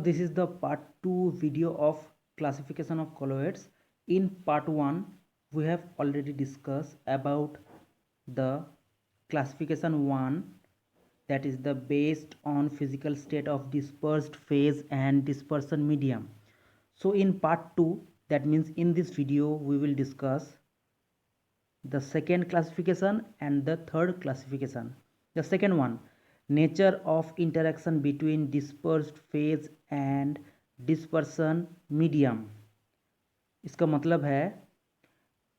this is the part 2 video of classification of colloids. In part 1 we have already discussed about the classification 1, that is the based on physical state of dispersed phase and dispersion medium. So in part 2, that means in this video we will discuss the second classification and the third classification. The second one, nature of interaction between dispersed phase and dispersion medium. इसका मतलब है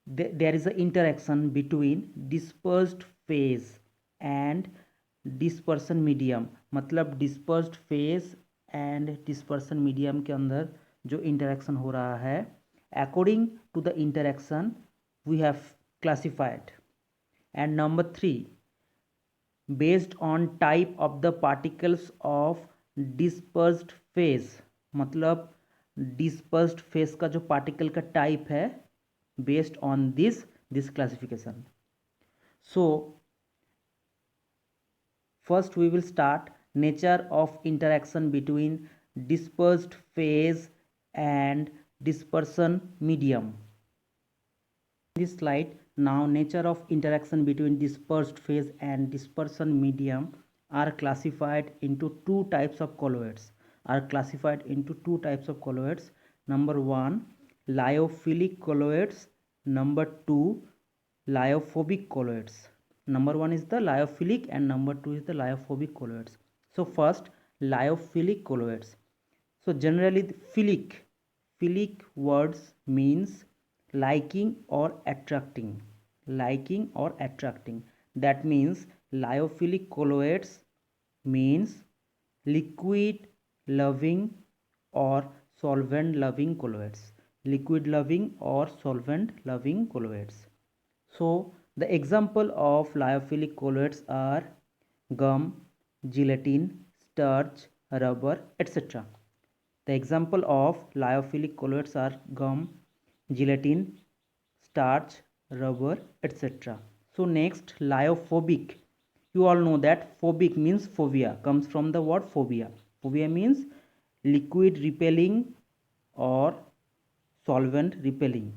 there is a interaction between dispersed phase and dispersion medium. मतलब dispersed phase and dispersion medium के अंदर जो interaction हो रहा है, according to the interaction we have classified. And number 3, based on type of the particles of dispersed phase, मतलब dispersed phase का जो particle का type है, based on this classification. So first we will start nature of interaction between dispersed phase and dispersion medium. This slide, now nature of interaction between dispersed phase and dispersion medium are classified into two types of colloids. Number 1, lyophilic colloids. Number 2, lyophobic colloids. Number 1 is the lyophilic and number 2 is the lyophobic colloids. So first, lyophilic colloids. So generally philic words means liking or attracting. That means lyophilic colloids means liquid loving or solvent loving colloids. So the example of lyophilic colloids are gum, gelatin, starch, rubber, etc. The example of lyophilic colloids are gum, gelatin, starch, rubber, etc. So next, lyophobic. You all know that phobic means phobia, comes from the word phobia. Phobia means liquid repelling or solvent repelling.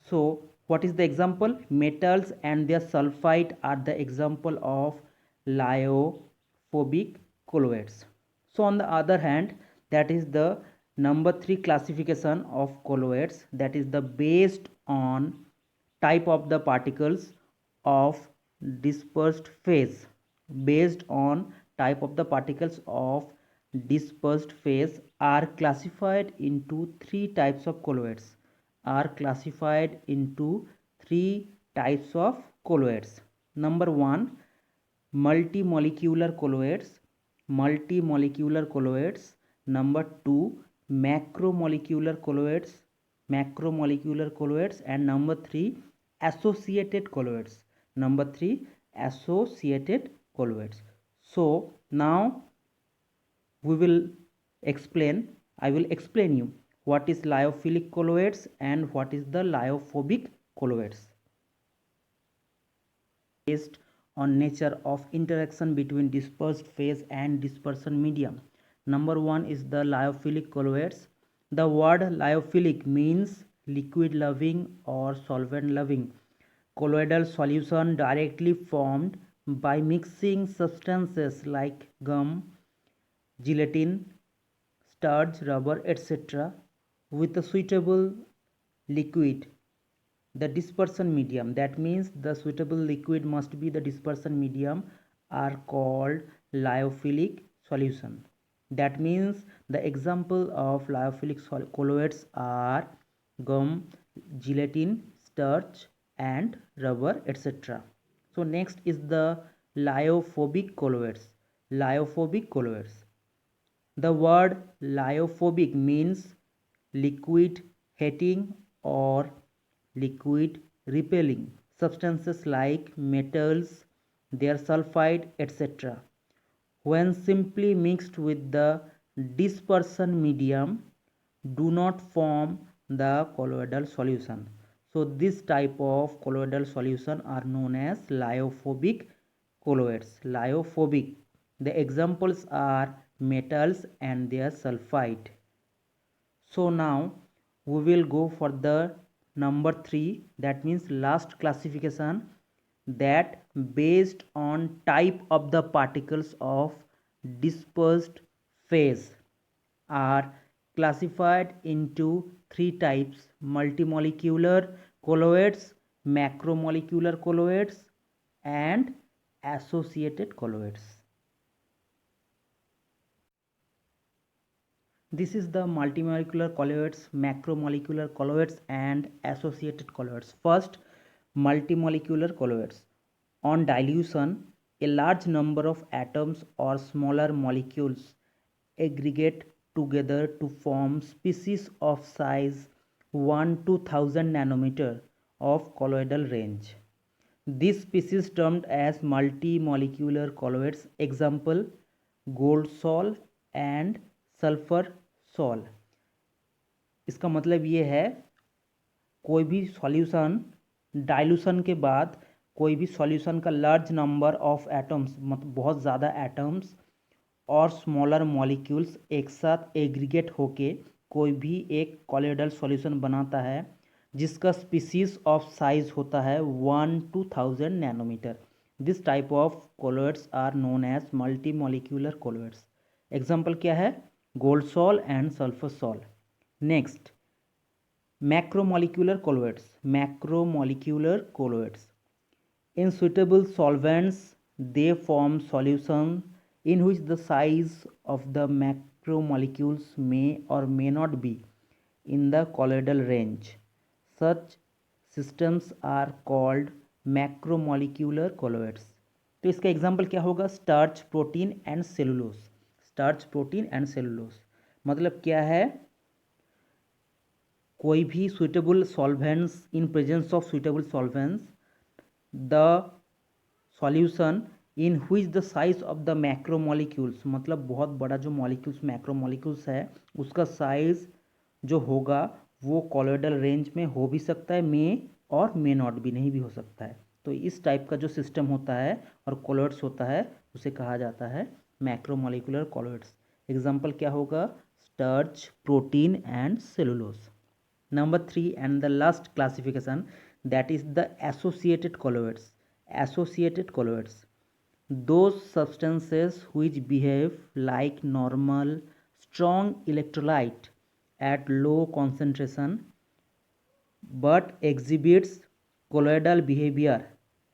So what is the example? Metals and their sulfide are the example of lyophobic colloids. So on the other hand, that is the number 3 classification of colloids, that is the based on type of the particles of dispersed phase. Are classified into three types of colloids. Number 1, multimolecular colloids. Number 2, macromolecular colloids. And number 3, associated colloids. So now I will explain you what is lyophilic colloids and what is the lyophobic colloids. Based on nature of interaction between dispersed phase and dispersion medium. Number 1 is the lyophilic colloids. The word lyophilic means liquid loving or solvent loving. Colloidal solution directly formed by mixing substances like gum, gelatin, starch, rubber, etc. with a suitable liquid, the dispersion medium. That means the suitable liquid must be the dispersion medium, are called lyophilic solution. That means the example of lyophilic colloids are gum, gelatin, starch and rubber, etc. So next is the lyophobic colloids. The word lyophobic means liquid hating or liquid repelling substances like metals, their sulfide, etc. when simply mixed with the dispersion medium do not form the colloidal solution. So this type of colloidal solution are known as lyophobic colloids. The examples are metals and their sulfide. So now we will go for the number 3, that means last classification, that based on type of the particles of dispersed phase are classified into 3 types: multimolecular colloids, macromolecular colloids, and associated colloids. This is the multimolecular colloids, macromolecular colloids, and associated colloids. First, multimolecular colloids. On dilution, a large number of atoms or smaller molecules aggregate together to form species of size 1 to 1000 nanometer of colloidal range. This species termed as multimolecular colloids. Example: gold sol and sulphur sol. इसका मतलब ये है कोई भी solution dilution के बाद कोई भी सॉल्यूशन का लार्ज नंबर ऑफ एटम्स, मतलब बहुत ज़्यादा एटम्स और स्मॉलर मॉलिक्यूल्स एक साथ एग्रीगेट होके कोई भी एक कॉलोइडल सॉल्यूशन बनाता है जिसका स्पीसीज ऑफ साइज होता है 1 to 1000 नैनोमीटर। This type of colloids are known as multi molecular colloids. Example क्या है? Gold sol and sulphur sol. Next, macromolecular colloids. Macromolecular colloids in suitable solvents they form solution in which the size of the macromolecules may or may not be in the colloidal range. Such systems are called macromolecular colloids. तो इसका example क्या होगा? Starch, protein and cellulose. Starch, protein and cellulose मतलब क्या है? कोई भी suitable solvents, in presence of suitable solvents the solution in which the size of the macromolecules, मतलब बहुत बड़ा जो मॉलिक्यूल्स मैक्रोमोलिक्यूल्स है उसका साइज जो होगा वो कॉलोइडल रेंज में हो भी सकता है, मे और मे नॉट भी, नहीं भी हो सकता है। तो इस टाइप का जो सिस्टम होता है और कॉलोइड्स होता है उसे कहा जाता है मैक्रोमोलिकुलर कॉलोइड्स। एग्जाम्पल क्या होगा? Starch, protein and cellulose. Number 3 and the last classification, that is the associated colloids. Associated colloids, those substances which behave like normal strong electrolyte at low concentration but exhibits colloidal behavior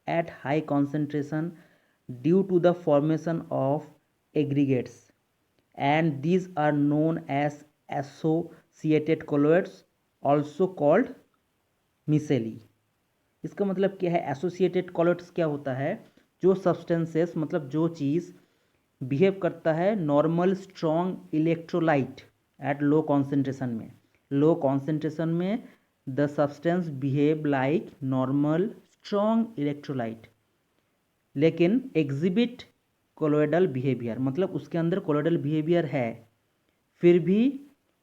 at high concentration due to the formation of aggregates, and these are known as associated colloids, also called micelle. इसका मतलब क्या है? Associated कॉलोइड्स क्या होता है? जो substances, मतलब जो चीज़ बिहेव करता है normal strong electrolyte eight low concentration में। लो कॉन्सेंट्रेशन में the substance behave like normal strong electrolyte, लेकिन एग्जिबिट कोलोइडल बिहेवियर, मतलब उसके अंदर कोलोइडल बिहेवियर है फिर भी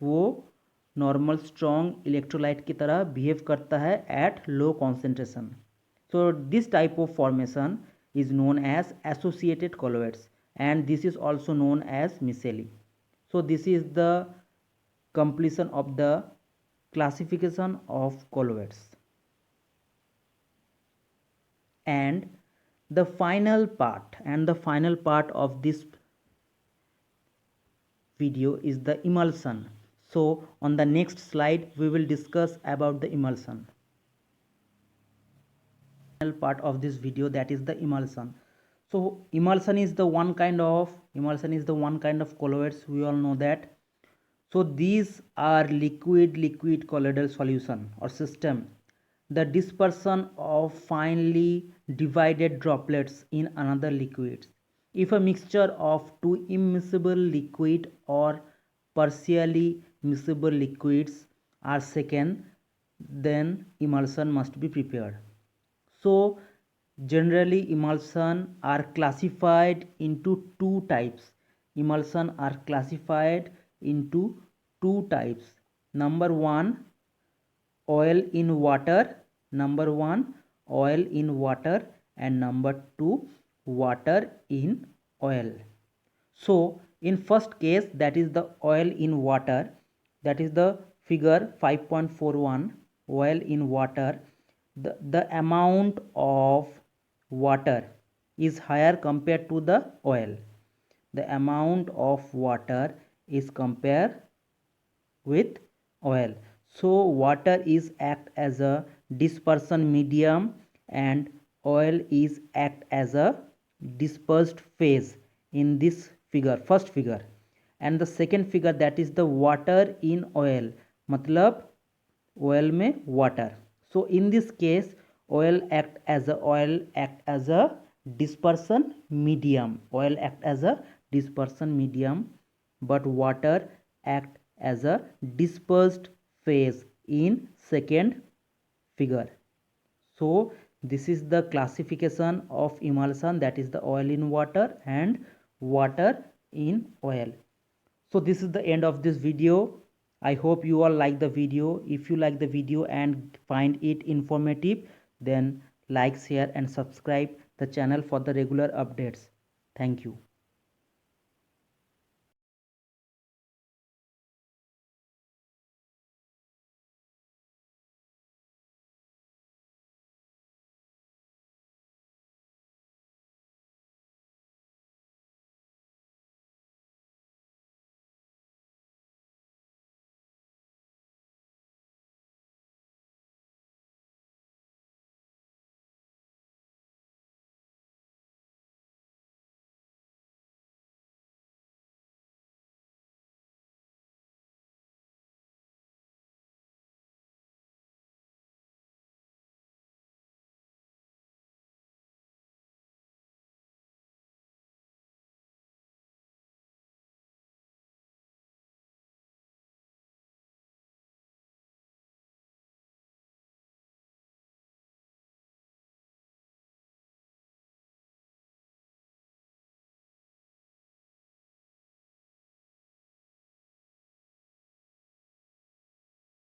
वो नॉर्मल स्ट्रॉन्ग इलेक्ट्रोलाइट की तरह बिहेव करता है at low concentration. So this type of formation is known as associated colloids and this is also known as micelle. So this is the completion of the classification of colloids. And the final part of this video is the emulsion. So on the next slide we will discuss about the emulsion. Final part of this video, that is the emulsion. So emulsion is the one kind of colloids, we all know that. So these are liquid colloidal solution or system, the dispersion of finely divided droplets in another liquids. If a mixture of two immiscible liquid or partially miscible liquids are taken, then emulsion must be prepared. So generally emulsion are classified into two types. Emulsion are classified into two types. Number one, oil in water. And number two, water in oil. So In first case, that is the oil in water, that is the figure 5.41, oil in water. The amount of water is higher compared to the oil. The amount of water is compared with oil. So water is act as a dispersion medium and oil is act as a dispersed phase in this figure, first figure. And the second figure, that is the water in oil, मतलब oil में water. So in this case, oil act as a dispersion medium. Oil act as a dispersion medium, but water act as a dispersed phase in second figure. So this is the classification of emulsion, that is the oil in water and water in oil. So this is the end of this video. I hope you all like the video. If you like the video and find it informative, then like, share and subscribe the channel for the regular updates. Thank you.